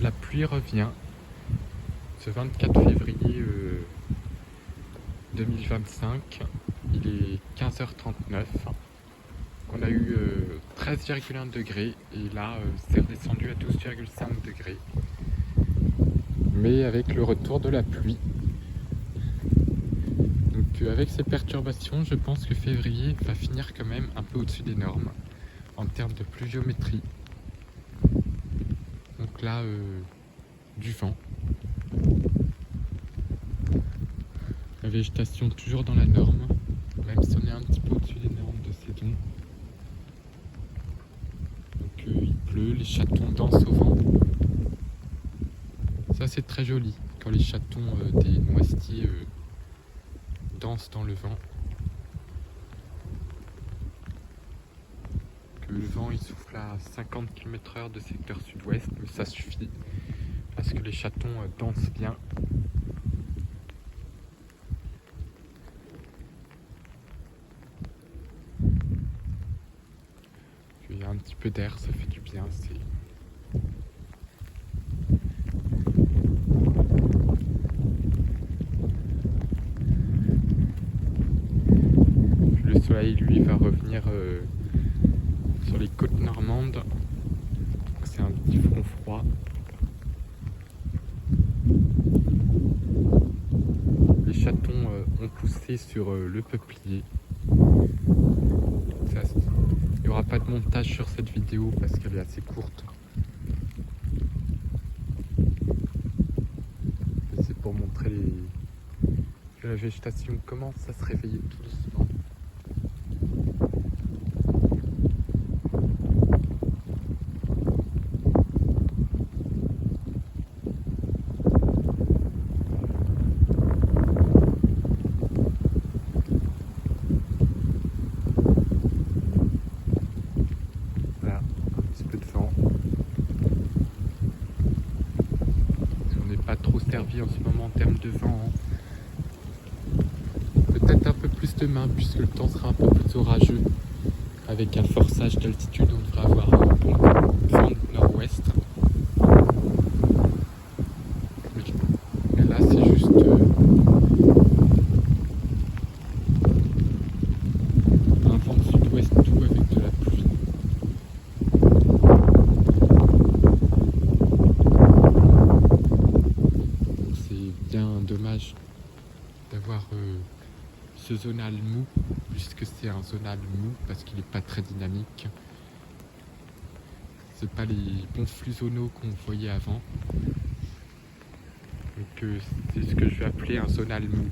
la pluie revient ce 24 février 2025. Il est 15h39. On a eu 13,1 degrés et là c'est redescendu à 12,5 degrés. Mais avec le retour de la pluie. Donc avec ces perturbations, je pense que février va finir quand même un peu au-dessus des normes en termes de pluviométrie. Donc là, du vent. La végétation toujours dans la norme, même si on est un petit peu au-dessus des normes de saison. Donc il pleut, les chatons dansent au vent. Ça c'est très joli, quand les chatons des noisetiers dansent dans le vent. Que le vent il souffle à 50 km/h de secteur sud-ouest, mais ça suffit, parce que les chatons dansent bien. Il y a un petit peu d'air, ça fait du bien. Le soleil, lui, va revenir sur les côtes normandes. C'est un petit front froid. Les chatons ont poussé sur le peuplier. Il n'y aura pas de montage sur cette vidéo parce qu'elle est assez courte. C'est pour montrer que la végétation commence à se réveiller tout doucement. Voilà, un petit peu de vent. On n'est pas trop servi en ce moment en termes de vent. Peut-être un peu plus demain puisque le temps sera un peu plus orageux. Avec un forçage d'altitude, on devrait avoir un bon vent du nord-ouest. Mais là, c'est juste un vent de sud-ouest tout avec de la pluie. Donc c'est bien dommage d'avoir ce zonal mou, puisque c'est un zonal mou parce qu'il n'est pas très dynamique. C'est pas les bons flux zonaux qu'on voyait avant. Donc c'est ce que je vais appeler un zonal mou.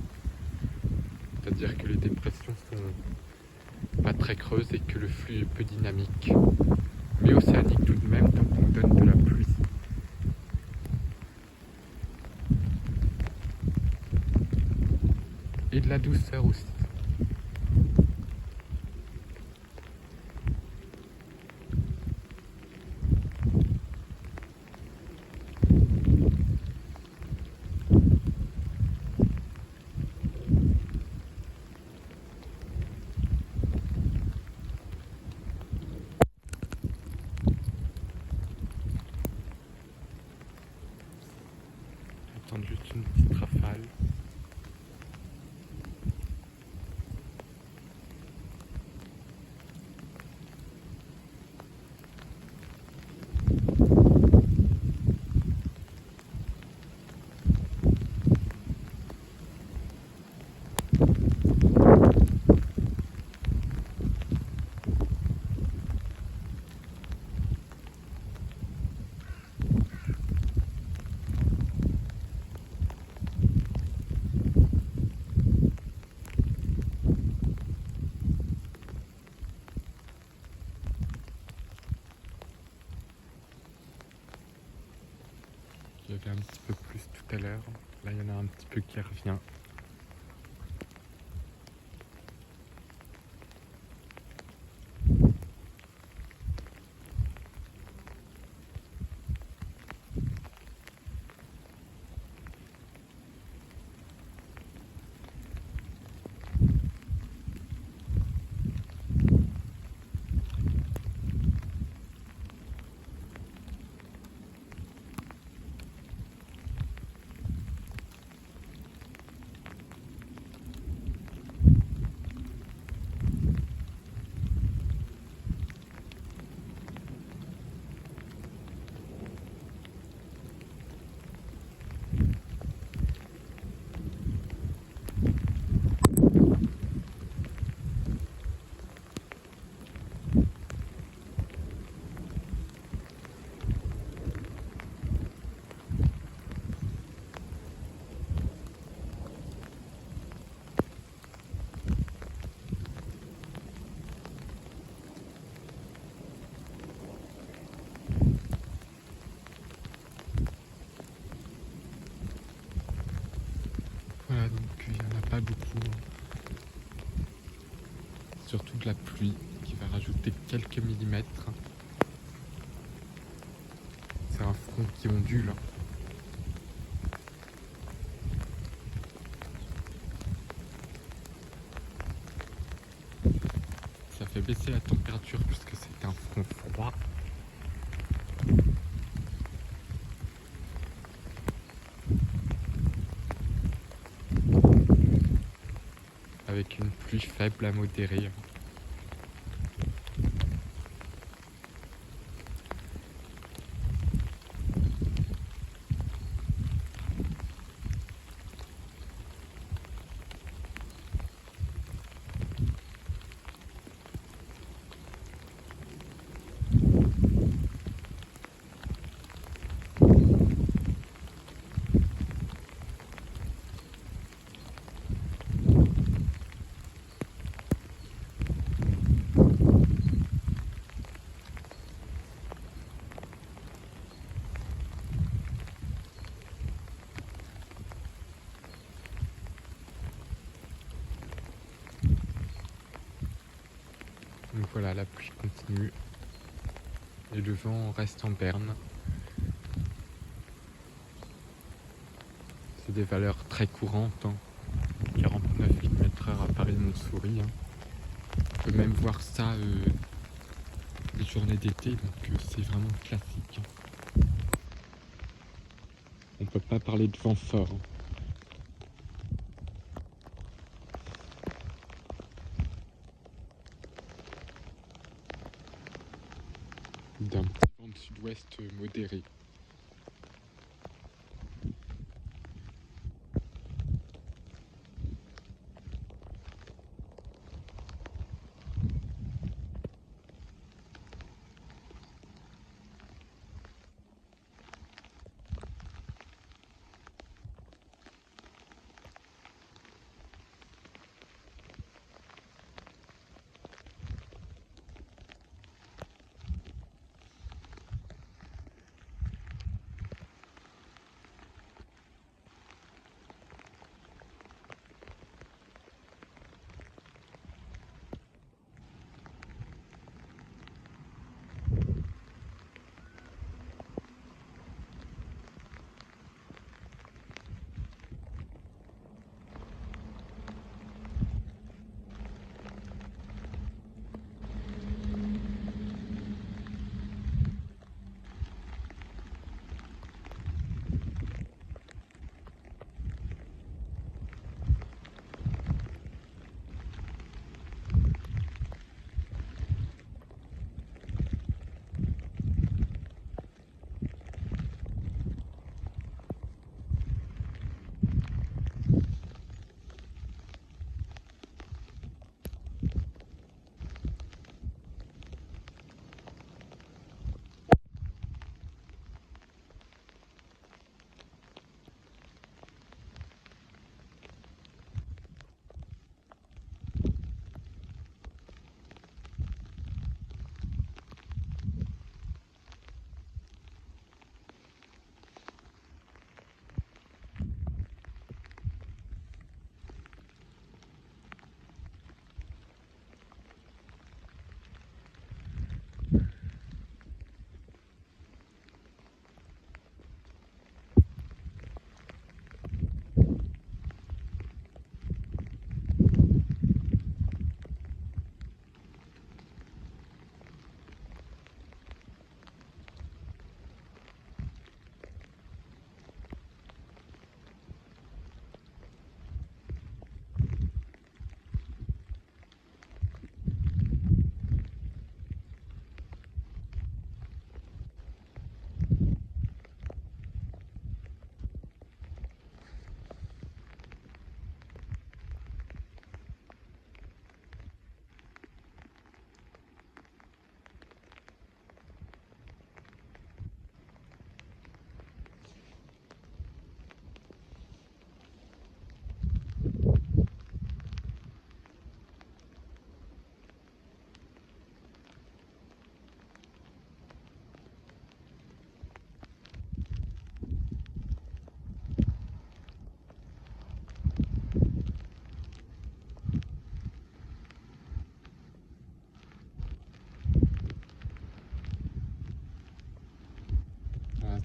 C'est-à-dire que les dépressions sont pas très creuses et que le flux est peu dynamique. Mais océanique tout de même, donc on donne de la pluie. Et de la douceur aussi. Attendre juste une petite rafale. Il y avait un petit peu plus tout à l'heure. Là, il y en a un petit peu qui revient. surtout de la pluie qui va rajouter quelques millimètres. C'est un front qui ondule. Ça fait baisser la température puisque c'est un front froid. Avec une pluie faible à modérée. Donc voilà, la pluie continue et le vent reste en berne. C'est des valeurs très courantes, 49 km/h à Paris-Montsouris. On peut même voir ça les journées d'été, donc c'est vraiment classique. On peut pas parler de vent fort. D'un petit vent de sud-ouest modéré.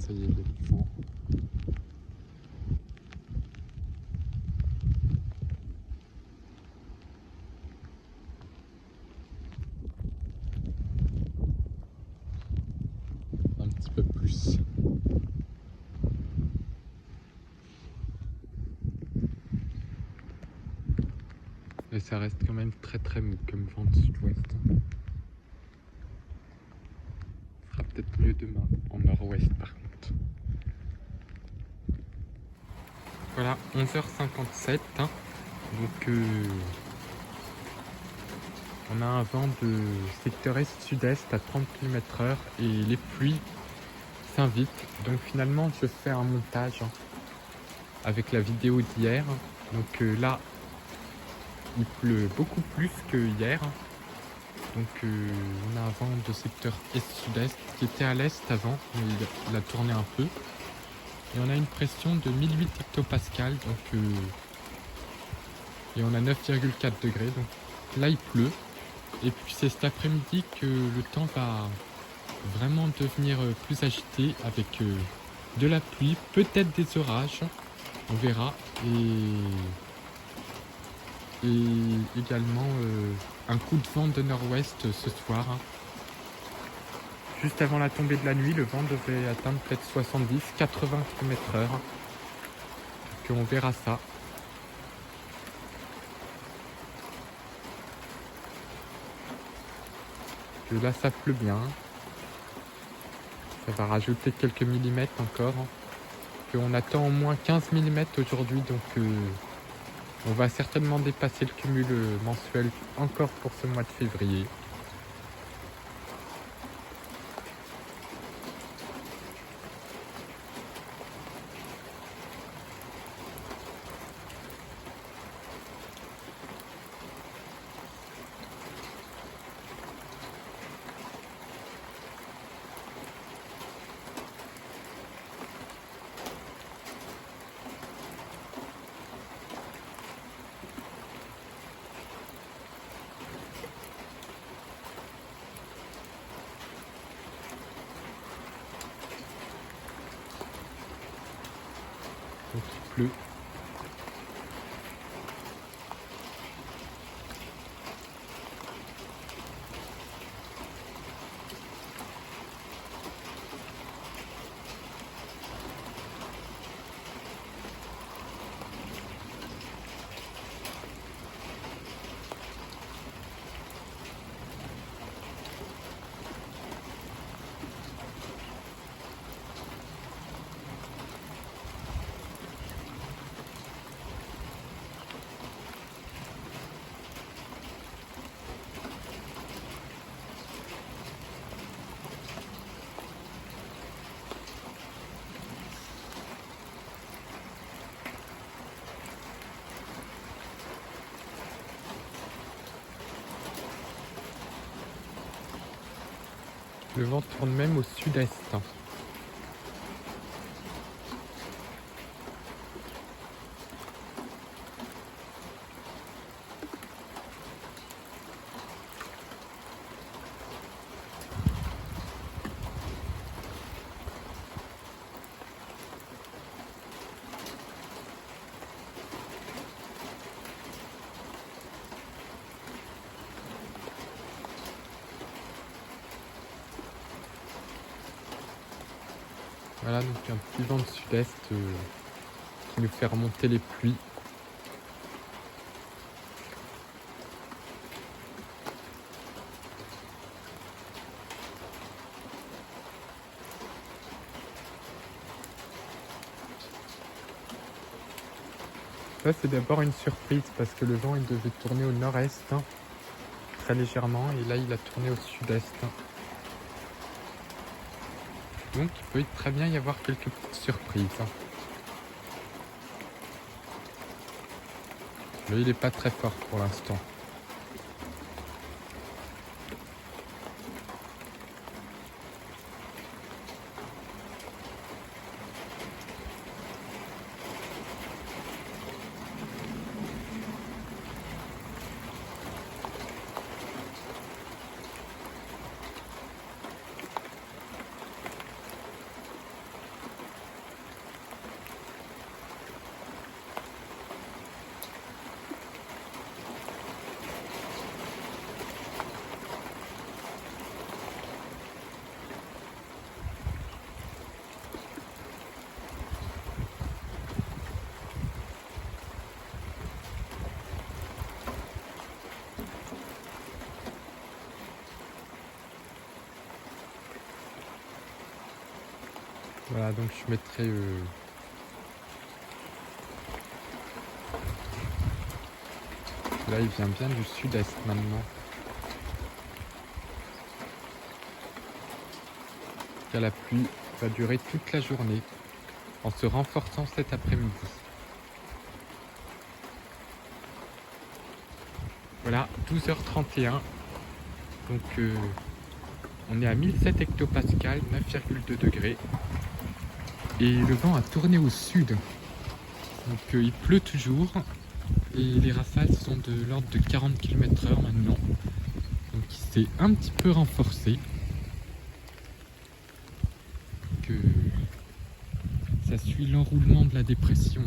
Ça y est, il y a du vent. Un petit peu plus. Et ça reste quand même très mou comme vent de sud-ouest. Ce sera peut-être mieux demain en nord-ouest par contre. Voilà, 11h57. Donc on a un vent de secteur est-sud-est à 30 km/h et les pluies s'invitent. Donc finalement je fais un montage avec la vidéo d'hier. Donc là il pleut beaucoup plus que hier. Donc on a un vent de secteur est-sud-est qui était à l'est avant, mais il a tourné un peu. Et on a une pression de 1008 hectopascales, donc et on a 9,4 degrés. Donc là il pleut. Et puis c'est cet après-midi que le temps va vraiment devenir plus agité avec de la pluie, peut-être des orages, on verra. Et également un coup de vent de nord-ouest ce soir. Juste avant la tombée de la nuit, le vent devrait atteindre peut-être 70-80 km/h. Donc on verra ça. Et là ça pleut bien. Ça va rajouter quelques millimètres encore. On attend au moins 15 mm aujourd'hui, donc on va certainement dépasser le cumul mensuel encore pour ce mois de février. Donc il pleut. Le vent tourne même au sud-est. Voilà, donc un petit vent de sud-est qui nous fait remonter les pluies. Ça c'est d'abord une surprise parce que le vent il devait tourner au nord-est très légèrement et là il a tourné au sud-est. Donc il peut très bien y avoir quelques petites surprises. Mais il n'est pas très fort pour l'instant. Voilà, donc je mettrai là il vient bien du sud-est maintenant. Car la pluie va durer toute la journée en se renforçant cet après-midi. Voilà, 12h31. Donc on est à 1007 hectopascales, 9,2 degrés. Et le vent a tourné au sud. Donc il pleut toujours. Et les rafales sont de l'ordre de 40 km/h maintenant. Donc il s'est un petit peu renforcé. Que ça suit l'enroulement de la dépression.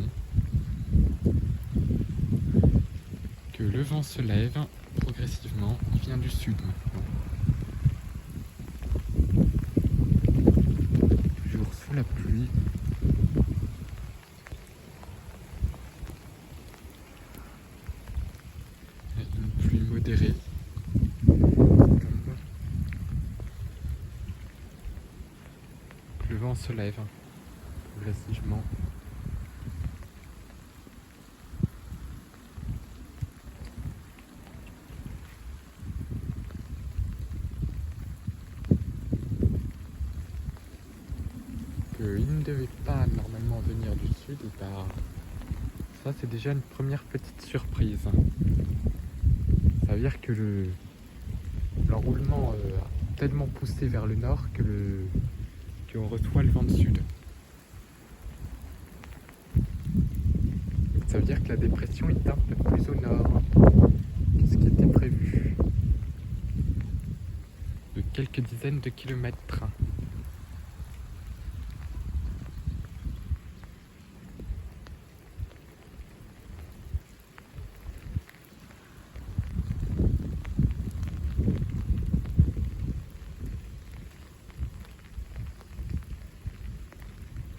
Que le vent se lève progressivement. Il vient du sud maintenant. Toujours sous la pluie. Une pluie modérée. Le vent se lève progressivement. Il ne devait pas normalement venir du sud, et bah, ça c'est déjà une première petite surprise. Ça veut dire que l'enroulement a tellement poussé vers le nord qu'on reçoit le vent de sud. Ça veut dire que la dépression est un peu plus au nord que ce qui était prévu. De quelques dizaines de kilomètres.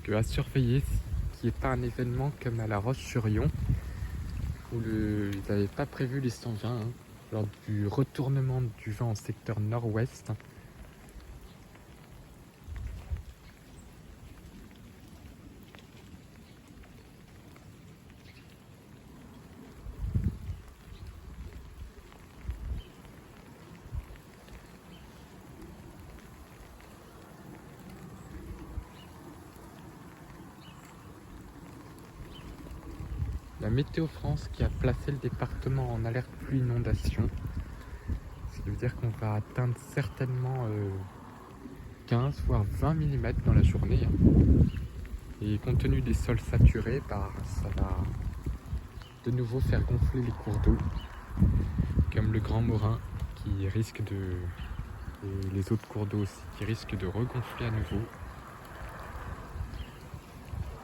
À surveiller qu'il n'y ait pas un événement comme à La Roche-sur-Yon où ils n'avaient pas prévu les 120 lors du retournement du vent en secteur nord-ouest. La Météo France qui a placé le département en alerte pluie inondation. Ce qui veut dire qu'on va atteindre certainement 15 voire 20 mm dans la journée. Et compte tenu des sols saturés, bah, ça va de nouveau faire gonfler les cours d'eau, comme le Grand Morin qui risque et les autres cours d'eau aussi qui risquent de regonfler à nouveau.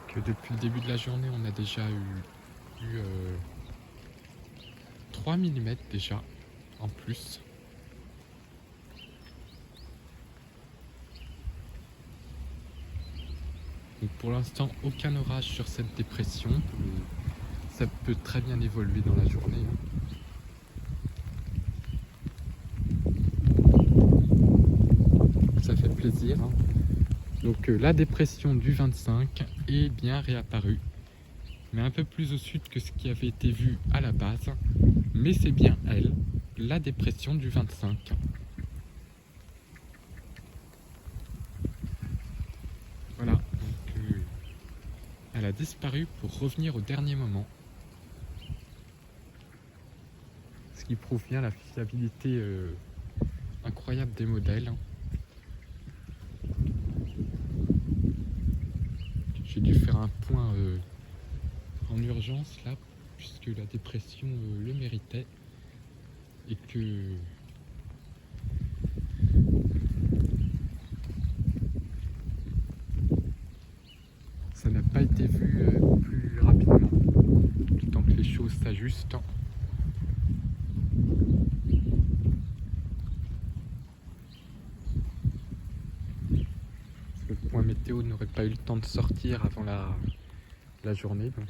Que depuis le début de la journée, on a déjà eu 3 mm déjà en plus. Donc pour l'instant, aucun orage sur cette dépression. Ça peut très bien évoluer dans la journée. Ça fait plaisir. Donc la dépression du 25 est bien réapparue, mais un peu plus au sud que ce qui avait été vu à la base. Mais c'est bien elle, la dépression du 25. Voilà, donc elle a disparu pour revenir au dernier moment. Ce qui prouve bien la fiabilité incroyable des modèles. J'ai dû faire un point en urgence là, puisque la dépression le méritait et que ça n'a pas été vu plus rapidement, du temps que les choses s'ajustent. Le point météo n'aurait pas eu le temps de sortir avant la journée, donc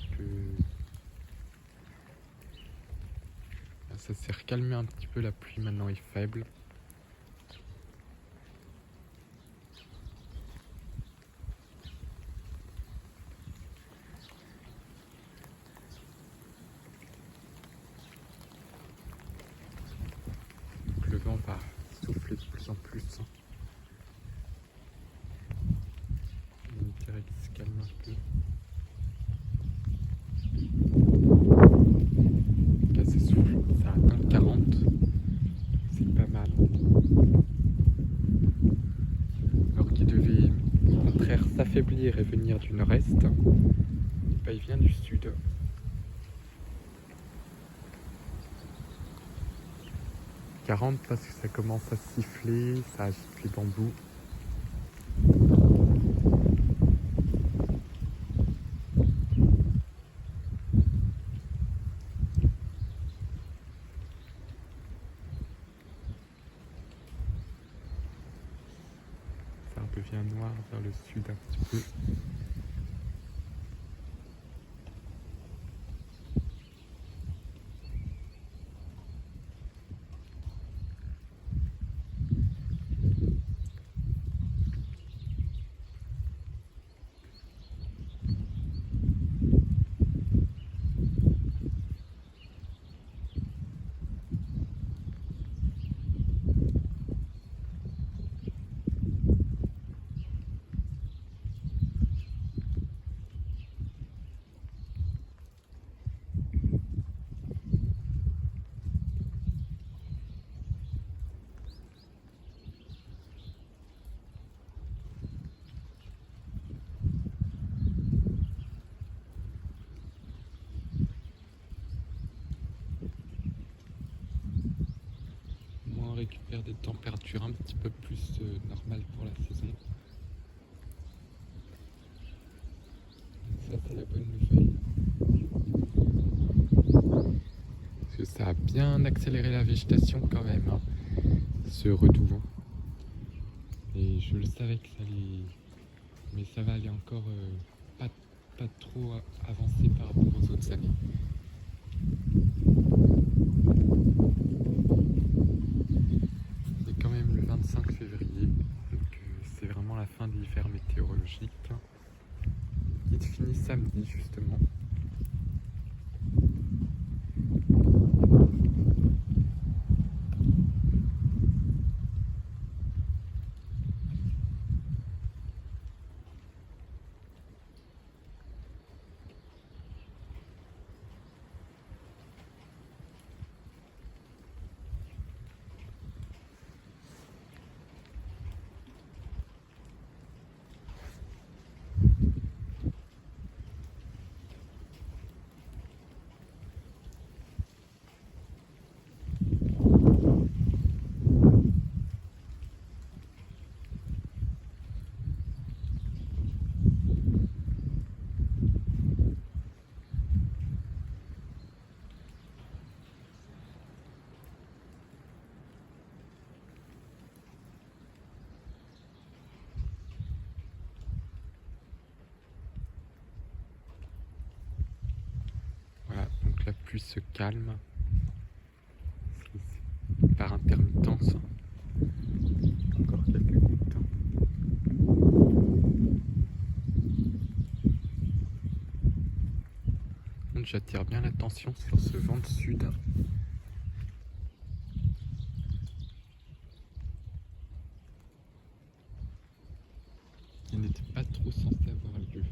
ça s'est recalmé un petit peu, la pluie maintenant est faible. pleut de plus en plus. On dirait qu'il se calme un peu. Là, c'est souffle, ça atteint 40. C'est pas mal. Alors qu'il devait au contraire s'affaiblir et venir du nord-est, bah, il vient du sud. « 40 parce que ça commence à siffler, ça agite les bambous. Ça devient noir vers le sud un petit peu. On récupère des températures un petit peu plus normales pour la saison. Ça, c'est la bonne nouvelle. Parce que ça a bien accéléré la végétation quand même, hein, ce redout. Et je le savais que ça allait... Mais ça va aller encore pas trop avancer par rapport aux autres années. C'est quand même le 25 février, donc c'est vraiment la fin de l'hiver météorologique. Il finit samedi justement. Voilà, donc la pluie se calme par intermittence. Encore quelques gouttes. Donc j'attire bien l'attention sur ce vent de sud. Qui n'était pas trop censé avoir lieu.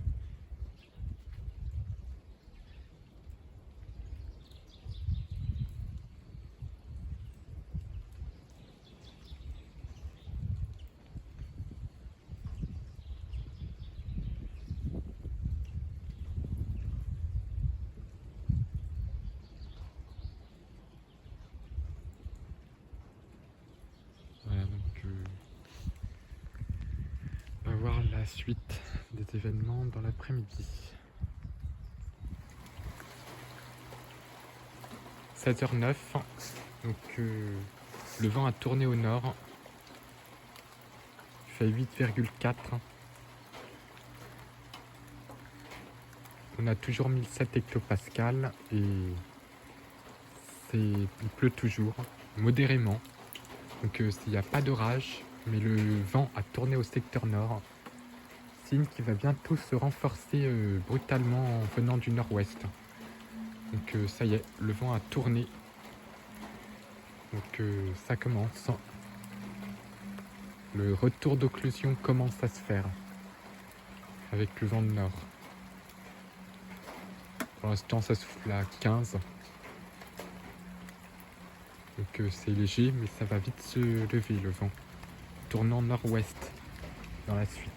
Voilà, donc on va voir la suite des événements dans l'après-midi. 16h09, donc le vent a tourné au nord, il fait 8,4. On a toujours 1007 hectopascales et il pleut toujours, modérément. Donc il n'y a pas d'orage, mais le vent a tourné au secteur nord. Signe qui va bientôt se renforcer brutalement en venant du nord-ouest. Donc ça y est, le vent a tourné. Donc ça commence. Le retour d'occlusion commence à se faire avec le vent de nord. Pour l'instant, ça souffle à 15. Donc c'est léger, mais ça va vite se lever le vent. Tournant nord-ouest dans la suite.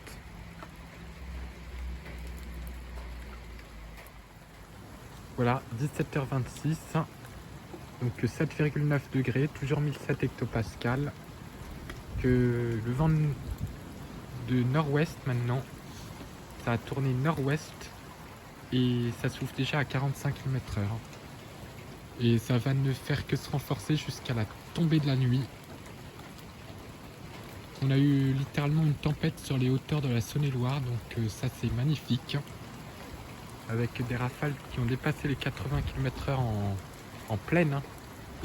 Voilà, 17h26. Donc 7,9 degrés, toujours 1007 hectopascales. Que le vent de nord-ouest maintenant, ça a tourné nord-ouest et ça souffle déjà à 45 km/h. Et ça va ne faire que se renforcer jusqu'à la tombée de la nuit. On a eu littéralement une tempête sur les hauteurs de la Saône-et-Loire, donc ça c'est magnifique. Avec des rafales qui ont dépassé les 80 km/h en plaine. Hein.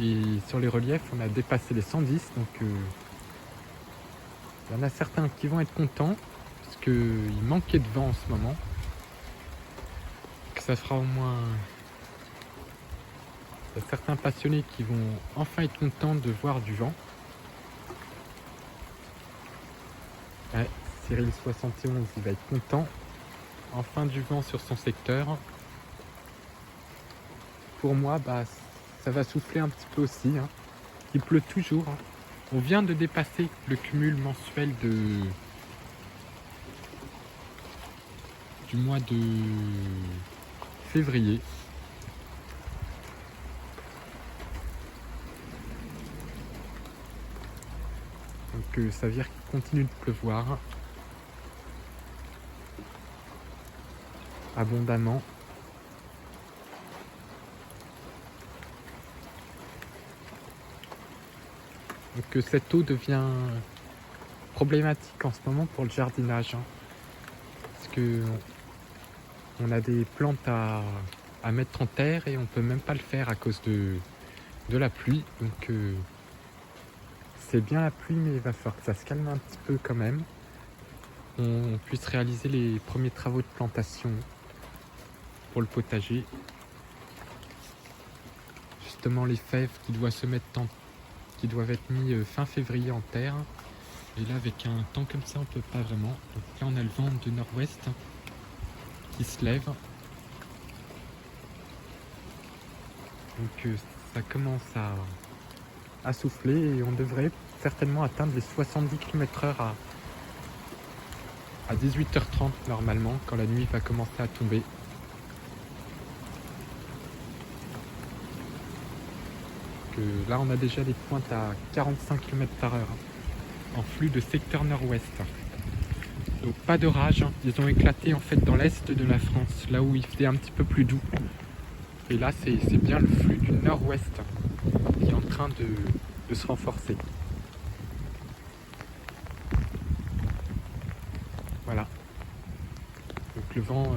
Et sur les reliefs, on a dépassé les 110, donc il y en a certains qui vont être contents, parce qu'il manquait de vent en ce moment. Que ça fera au moins... Il y a certains passionnés qui vont enfin être contents de voir du vent. Ouais, Cyril 71, il va être content. Enfin du vent sur son secteur. Pour moi, bah, ça va souffler un petit peu aussi. Hein. Il pleut toujours. Hein. On vient de dépasser le cumul mensuel du mois de février. Donc ça veut dire qu'il continue de pleuvoir abondamment. Donc cette eau devient problématique en ce moment pour le jardinage. Hein, parce que on a des plantes à mettre en terre et on peut même pas le faire à cause de la pluie. Donc c'est bien la pluie, mais il va falloir que ça se calme un petit peu quand même. On puisse réaliser les premiers travaux de plantation pour le potager. Justement les fèves qui doivent être mis fin février en terre. Et là avec un temps comme ça on peut pas vraiment. Donc là on a le vent de nord-ouest qui se lève. Donc ça commence à souffler et on devrait certainement atteindre les 70 km/h à 18h30 normalement, quand la nuit va commencer à tomber. Là on a déjà des pointes à 45 km/h en flux de secteur nord-ouest. Donc pas d'orage, hein. Ils ont éclaté en fait dans l'est de la France, là où il faisait un petit peu plus doux. Et là c'est bien le flux du nord-ouest qui est en train de se renforcer. Voilà. Donc le vent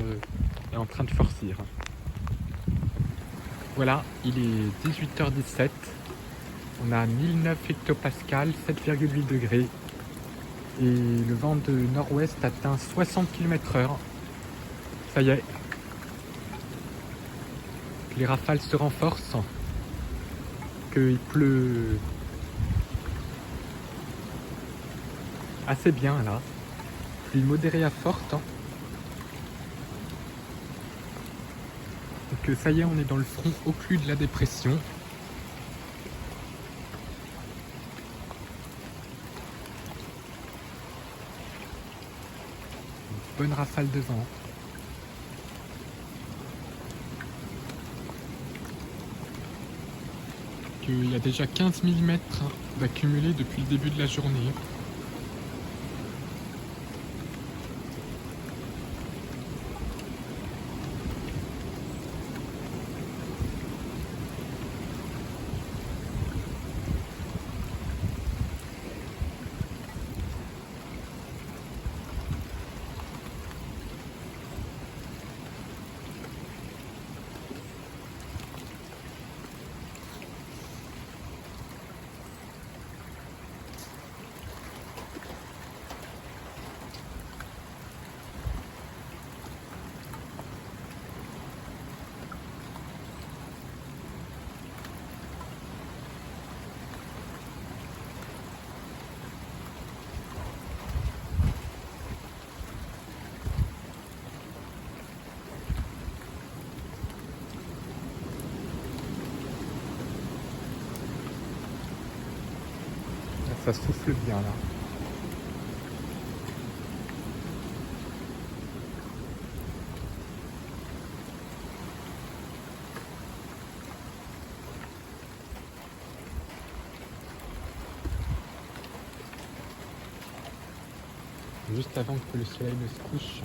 est en train de forcir. Voilà, il est 18h17. On a 1009 hectopascales, 7,8 degrés. Et le vent de nord-ouest atteint 60 km/h. Ça y est. Les rafales se renforcent. Qu'il pleut assez bien là. Pluie modérée à forte. Donc ça y est, on est dans le front occlus de la dépression. Une bonne rafale de vent. Il y a déjà 15 mm d'accumulé depuis le début de la journée. Ça souffle bien là. Juste avant que le soleil ne se couche.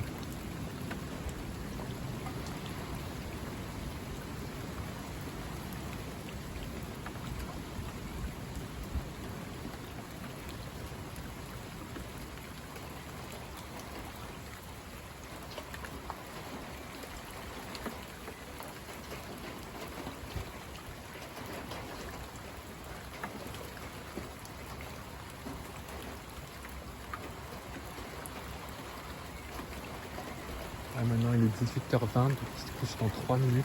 Ah, maintenant il est 18h20, donc il se couche dans 3 minutes.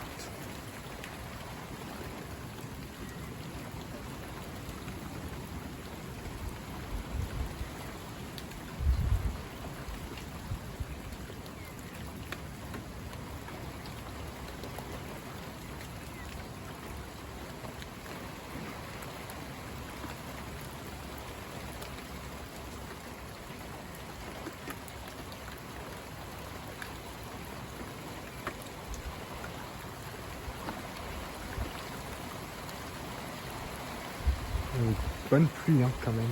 Bonne pluie hein, quand même.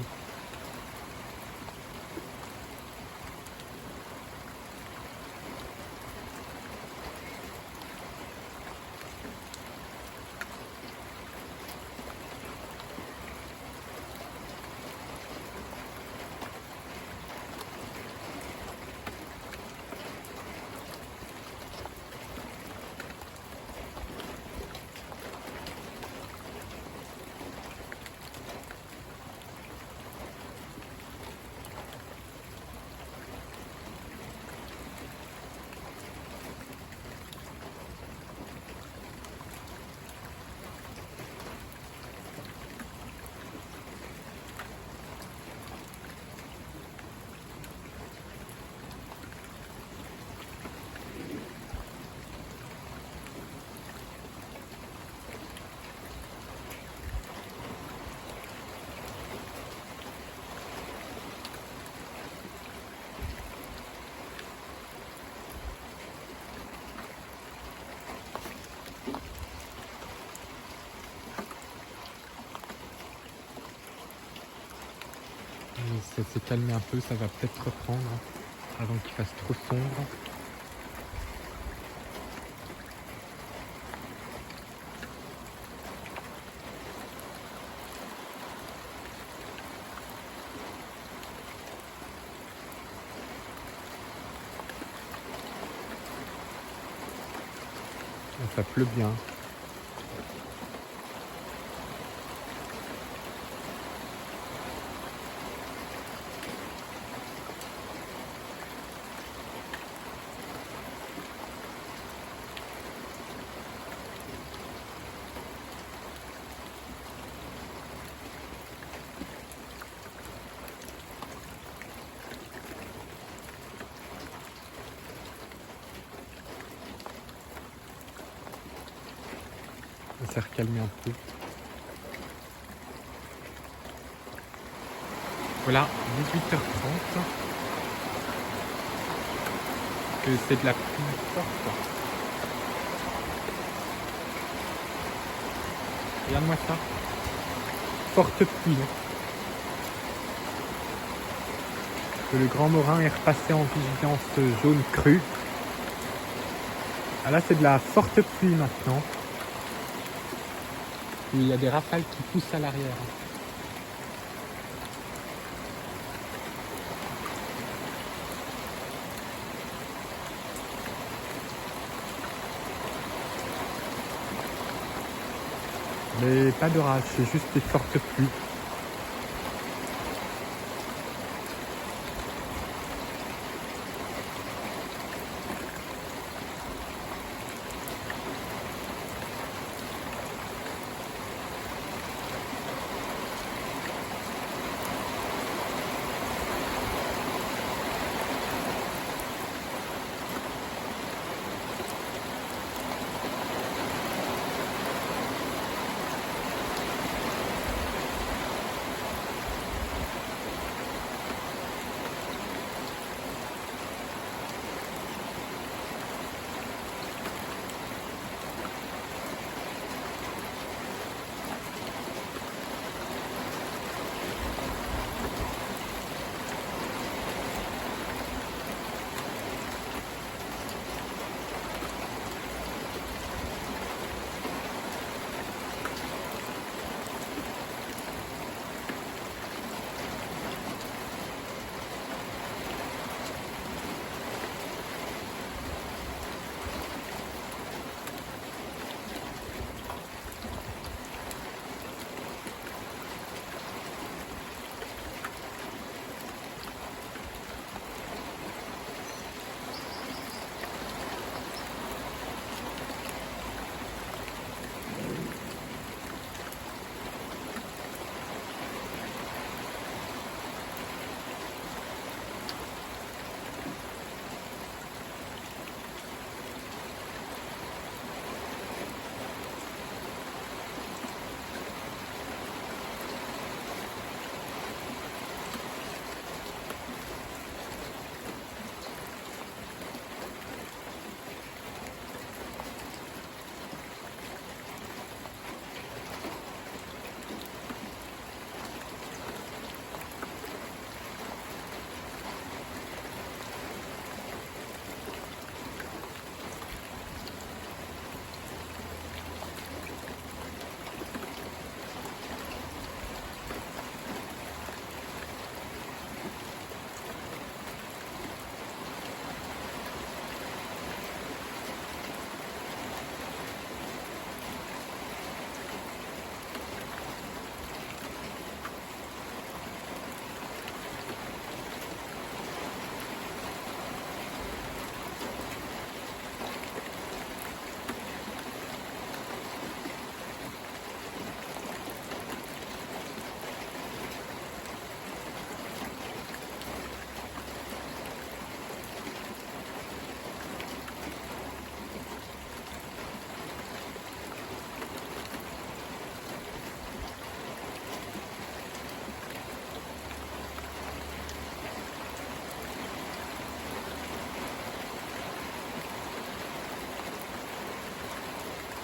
Ça s'est calmé un peu, ça va peut-être reprendre avant qu'il fasse trop sombre. Ça pleut bien. Ça s'est recalmé un peu. Voilà, 18h30. Que c'est de la pluie forte. Regarde-moi ça. Forte pluie. Que le Grand Morin est repassé en vigilance jaune crue. Ah là c'est de la forte pluie maintenant. Il y a des rafales qui poussent à l'arrière. Mais pas d'orage, c'est juste des fortes pluies.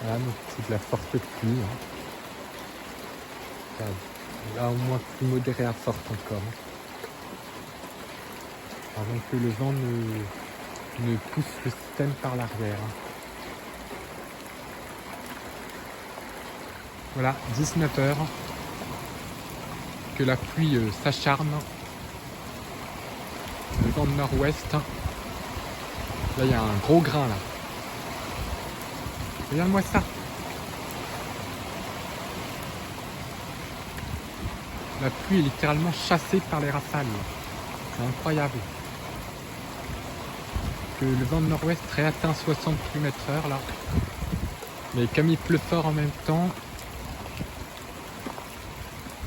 Là, donc c'est de la forte pluie. Là, au moins plus modérée à forte encore. Avant que le vent ne pousse le système par l'arrière. Voilà, 19h. Que la pluie s'acharne. Le vent de nord-ouest. Là, il y a un gros grain là. Regarde-moi ça. La pluie est littéralement chassée par les rafales. C'est incroyable. Que le vent de nord-ouest aurait atteint 60 km/h là. Mais comme il pleut fort en même temps,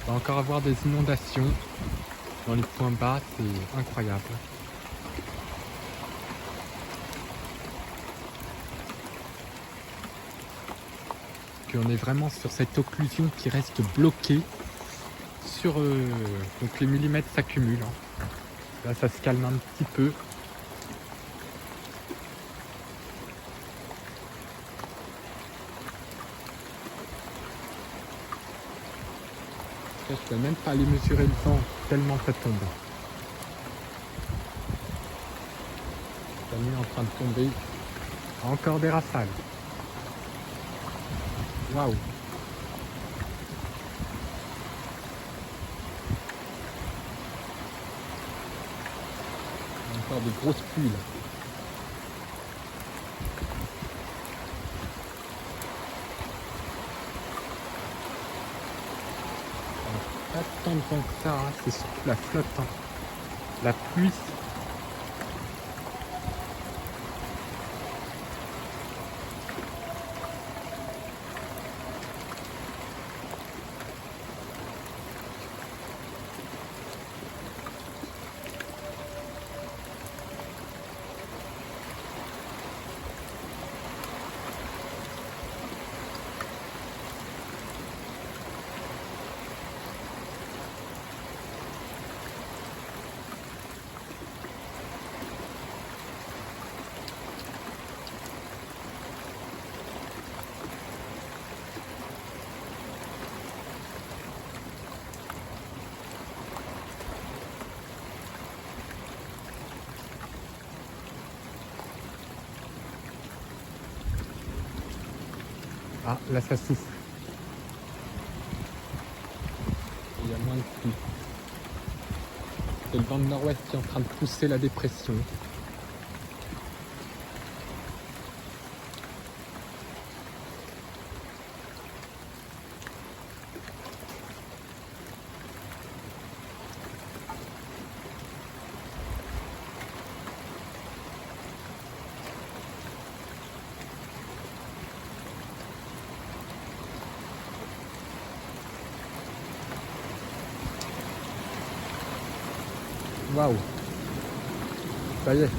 on va encore avoir des inondations dans les points bas, c'est incroyable. On est vraiment sur cette occlusion qui reste bloquée sur donc les millimètres s'accumulent. Là ça se calme un petit peu. Là, je peux même pas aller mesurer le vent tellement ça tombe. La nuit est en train de tomber. Encore des rafales. Waouh! Encore des grosses pluies là. Pas tant de vent que ça, hein. C'est surtout la flotte. Hein. La pluie. Ah, là ça souffle. Il y a moins de pluie. C'est le vent de nord-ouest qui est en train de pousser la dépression. Waouh! Ça y est.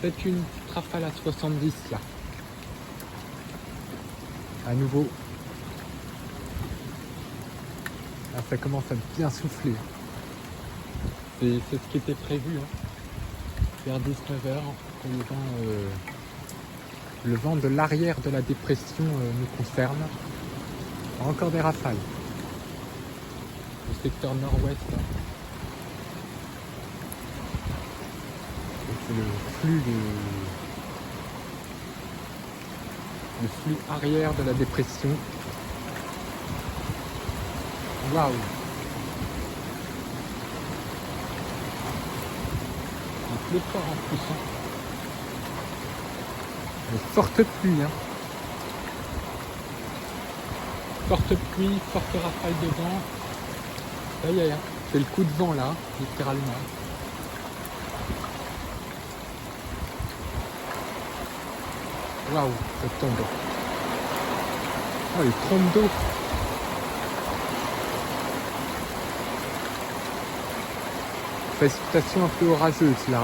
Peut-être une petite rafale à 70 là. À nouveau. Là, ça commence à bien souffler. C'est ce qui était prévu. Vers 19h, le vent de l'arrière de la dépression nous concerne. Encore des rafales. Le secteur nord-ouest. C'est le flux arrière de la dépression. Waouh! Il pleut fort en plus. Une forte pluie. Forte pluie, forte rafale de vent. Ça y est, c'est le coup de vent là, littéralement. Waouh, ça tombe. Oh, les trompes d'eau. Précipitation un peu orageuse là.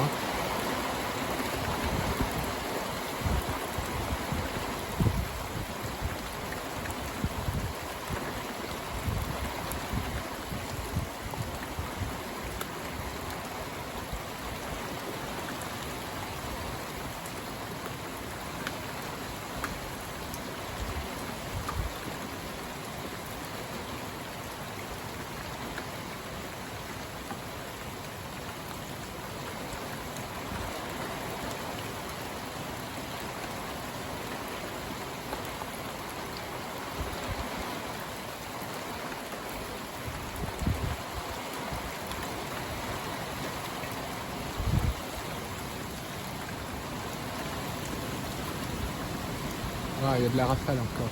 Ah, il y a de la rafale encore.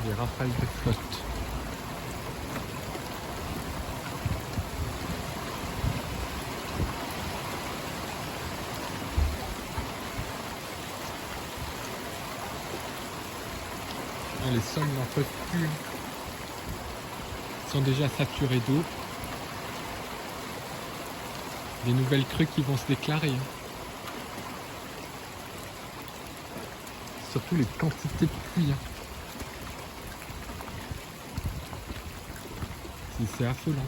Des rafales de flotte. Ah, les sols n'en peuvent plus. Ils sont déjà saturés d'eau. Des nouvelles crues qui vont se déclarer. Surtout les quantités de pluie. C'est affolant.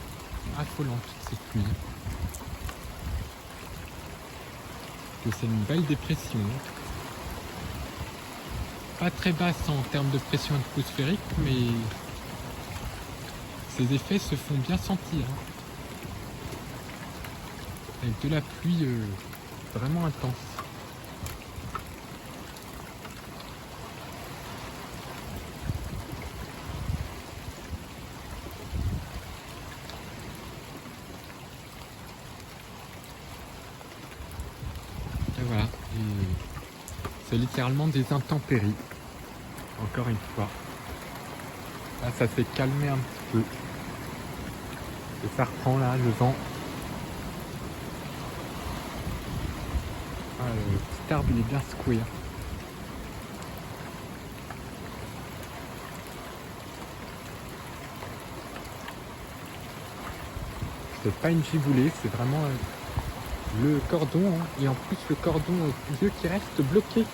Affolant toutes ces pluies. Que c'est une belle dépression. Pas très basse en termes de pression atmosphérique, mais ses effets se font bien sentir. Avec de la pluie vraiment intense. Et voilà. C'est littéralement des intempéries. Encore une fois. Là, ça s'est calmé un petit peu. Et ça reprend là, le vent. Ah, le petit arbre, il est bien secoué. C'est pas une giboulée, c'est vraiment le cordon. Et en plus, le cordon vieux qui reste bloqué.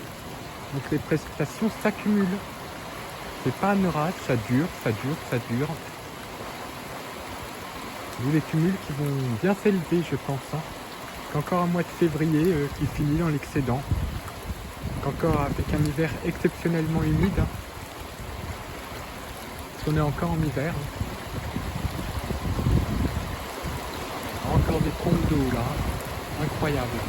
Donc les précipitations s'accumulent. C'est pas un orage, ça dure, ça dure, ça dure. D'où les cumuls qui vont bien s'élever, je pense. Qu'encore un mois de février qui finit dans l'excédent. Qu'encore avec un hiver exceptionnellement humide. Parce qu'on est encore en hiver. Encore des trompes d'eau là. Incroyable.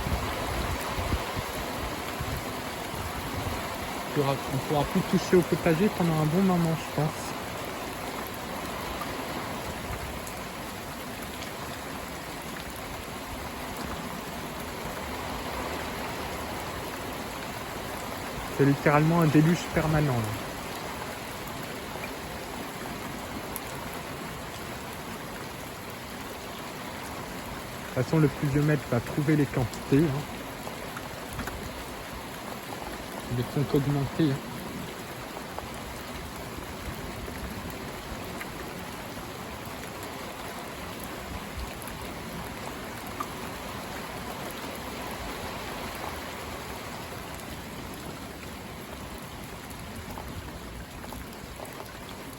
On pourra plus toucher au potager pendant un bon moment, je pense. C'est littéralement un déluge permanent. Là. De toute façon, le pluviomètre va trouver les quantités. Ils ne font qu'augmenter.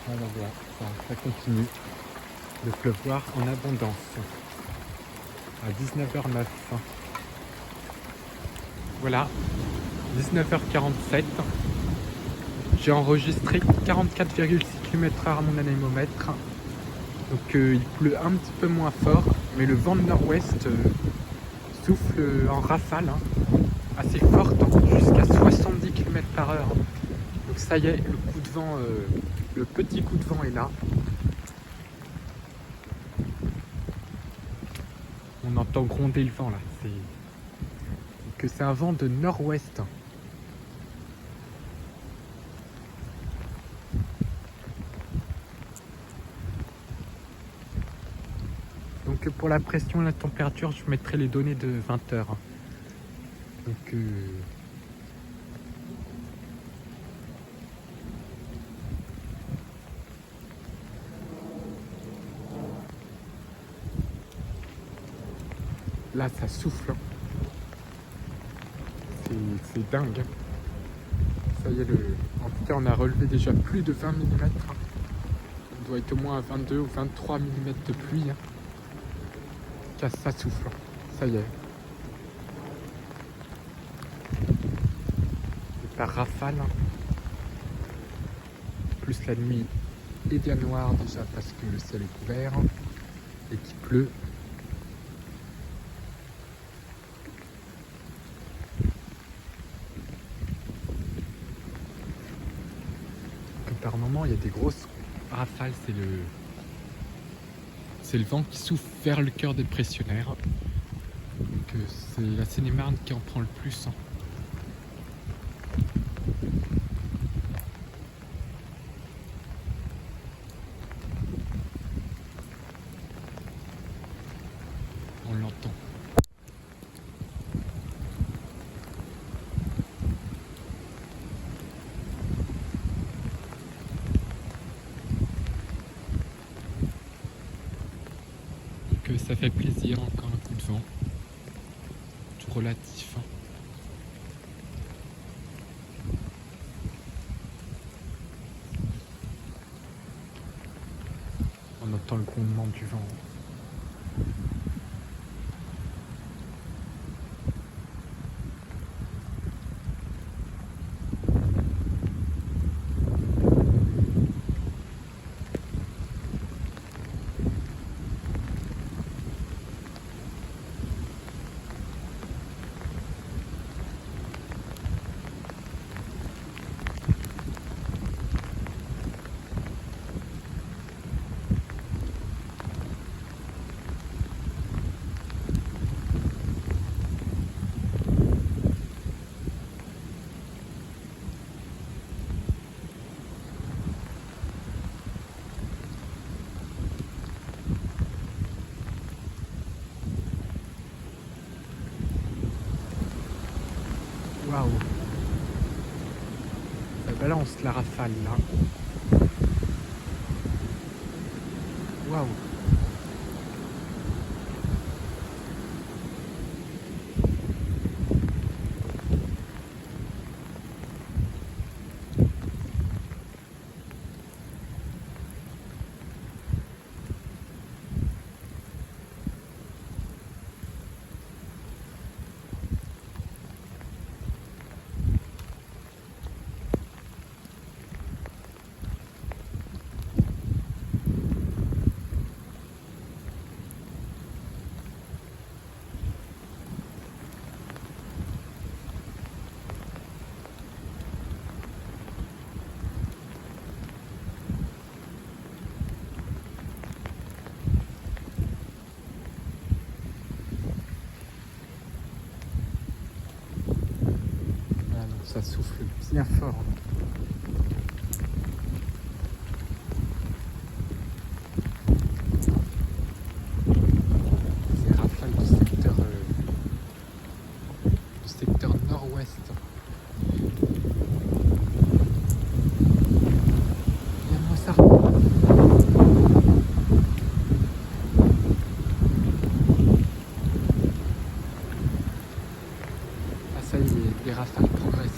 Alors voilà, ça continue de pleuvoir en abondance. À 19h09. Voilà, 19h47. J'ai enregistré 44,6 km/h à mon anémomètre. Donc il pleut un petit peu moins fort, mais le vent de nord-ouest souffle en rafale, assez forte, jusqu'à 70 km/h. Donc ça y est, le coup de vent, le petit coup de vent est là. On entend gronder le vent là. C'est un vent de nord-ouest. Donc pour la pression, la température, je mettrai les données de 20 heures. Donc là, ça souffle. C'est dingue. Ça y est, en tout cas on a relevé déjà plus de 20 mm. On doit être au moins à 22 ou 23 mm de pluie. Ça souffle, ça y est. Et par rafale. Plus la nuit est bien noire déjà parce que le ciel est couvert et qu'il pleut. Par moment, il y a des grosses rafales, c'est le vent qui souffle vers le cœur dépressionnaire. Donc c'est la Seine-et-Marne qui en prend le plus. On l'entend. Donc ça fait plaisir, encore un coup de vent. Tout relatif. On entend le grondement du vent. Waouh! Ça balance la rafale là. Waouh! Ça souffle bien fort. Ces rafales du secteur nord-ouest. Regarde-moi ça. Ah ça y est, les rafales progressent.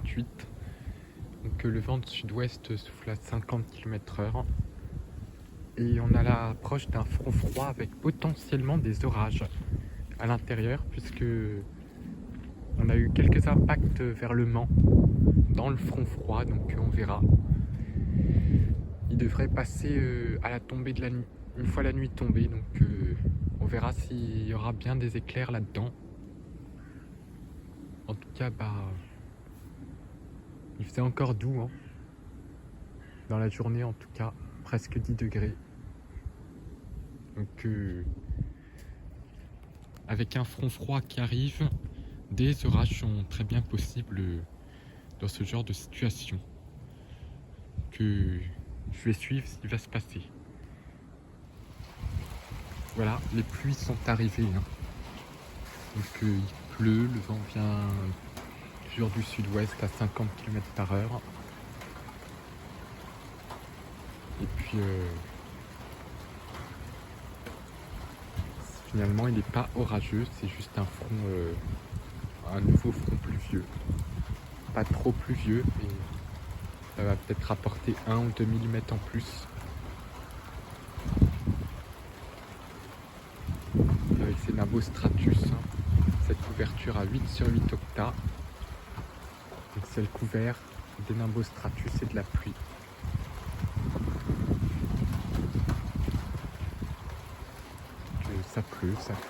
28. Donc le vent de sud-ouest souffle à 50 km/h. Et on a l'approche d'un front froid avec potentiellement des orages à l'intérieur, puisque on a eu quelques impacts vers le Mans dans le front froid, donc on verra. Il devrait passer à la tombée de la nuit, une fois la nuit tombée, donc on verra s'il y aura bien des éclairs là-dedans. En tout cas, il faisait encore doux, hein. Dans la journée en tout cas, presque 10 degrés. Donc avec un front froid qui arrive, des orages sont très bien possibles dans ce genre de situation. Que je vais suivre ce qui va se passer. Voilà, les pluies sont arrivées, hein. Donc il pleut, le vent vient toujours du sud-ouest à 50 km/h. Et puis finalement il n'est pas orageux, c'est juste un front, un nouveau front pluvieux. Pas trop pluvieux, mais ça va peut-être rapporter 1 ou 2 mm en plus. Avec ces nimbostratus, hein. Cette couverture à 8 sur 8 octas. Donc c'est le couvert des nimbostratus et de la pluie. Ça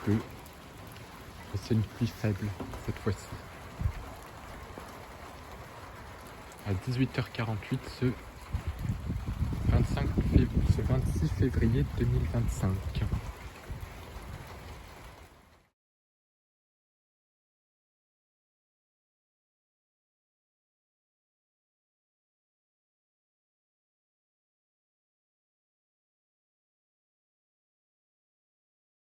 pleut, mais c'est une pluie faible cette fois-ci. À 18h48 ce 26 février 2025.